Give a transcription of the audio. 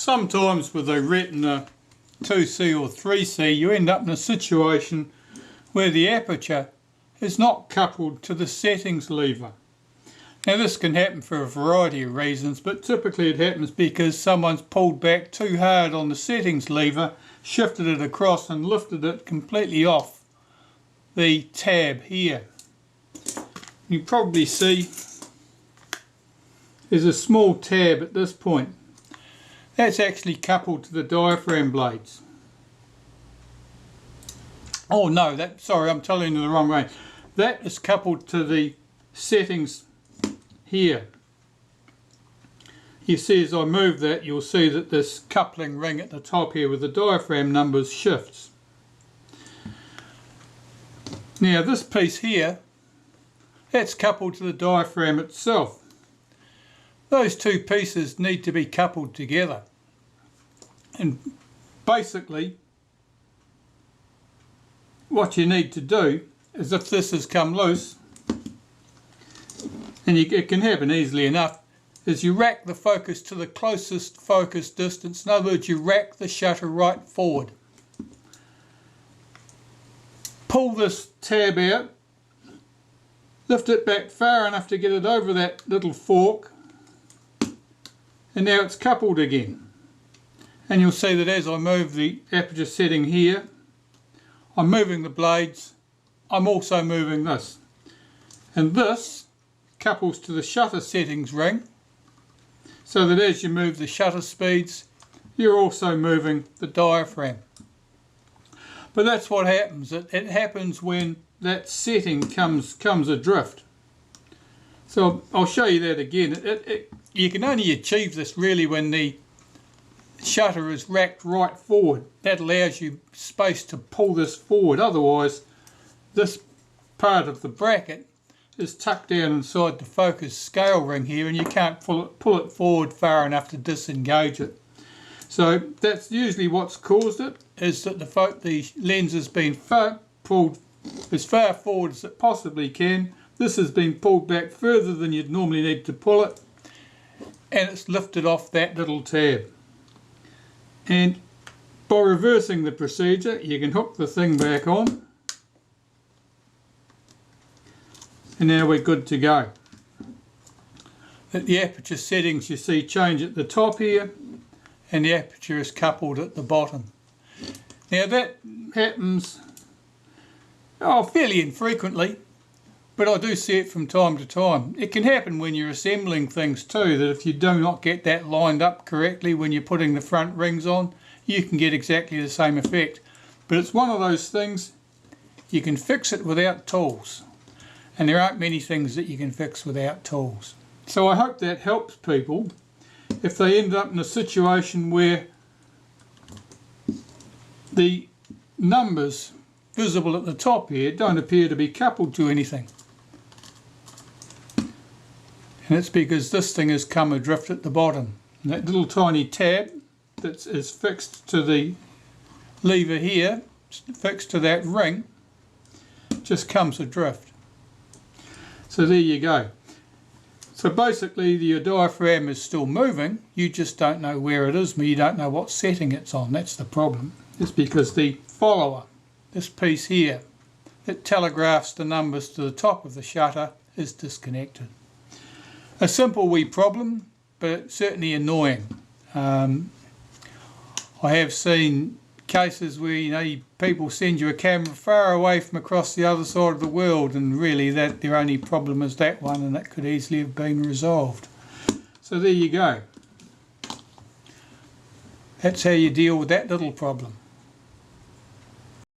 Sometimes with a Retina IIc or IIIc you end up in a situation where the aperture is not coupled to the settings lever. Now this can happen for a variety of reasons, but typically it happens because someone's pulled back too hard on the settings lever, shifted it across and lifted it completely off the tab here. You probably see there's a small tab at this point. That's actually coupled to the diaphragm blades. Oh no, sorry, I'm telling you the wrong way. That is coupled to the settings here. You see, as I move that, you'll see that this coupling ring at the top here with the diaphragm numbers shifts. Now this piece here, that's coupled to the diaphragm itself. Those two pieces need to be coupled together. And basically, what you need to do is, if this has come loose, and it can happen easily enough, is you rack the focus to the closest focus distance. In other words, you rack the shutter right forward. Pull this tab out, lift it back far enough to get it over that little fork, and now it's coupled again. And you'll see that as I move the aperture setting here, I'm moving the blades, I'm also moving this. And this couples to the shutter settings ring, so that as you move the shutter speeds, you're also moving the diaphragm. But that's what happens. It happens when that setting comes adrift. So I'll show you that again. You can only achieve this really when the shutter is racked right forward. That allows you space to pull this forward. Otherwise, this part of the bracket is tucked down inside the focus scale ring here, and you can't pull it forward far enough to disengage it. So that's usually what's caused it, is that the lens has been pulled as far forward as it possibly can. This has been pulled back further than you'd normally need to pull it, and it's lifted off that little tab. And by reversing the procedure, you can hook the thing back on, and now we're good to go. At the aperture settings, you see change at the top here, and the aperture is coupled at the bottom. Now that happens fairly infrequently, but I do see it from time to time. It can happen when you're assembling things too, that if you do not get that lined up correctly when you're putting the front rings on, you can get exactly the same effect. But it's one of those things, you can fix it without tools. And there aren't many things that you can fix without tools. So I hope that helps people if they end up in a situation where the numbers visible at the top here don't appear to be coupled to anything. And it's because this thing has come adrift at the bottom. And that little tiny tab that is fixed to the lever here, fixed to that ring, just comes adrift. So there you go. So basically your diaphragm is still moving, you just don't know where it is, you don't know what setting it's on. That's the problem. It's because the follower, this piece here, that telegraphs the numbers to the top of the shutter, is disconnected. A simple wee problem, but certainly annoying. I have seen cases where people send you a camera far away from across the other side of the world, and really that their only problem is that one, and that could easily have been resolved. So there you go. That's how you deal with that little problem.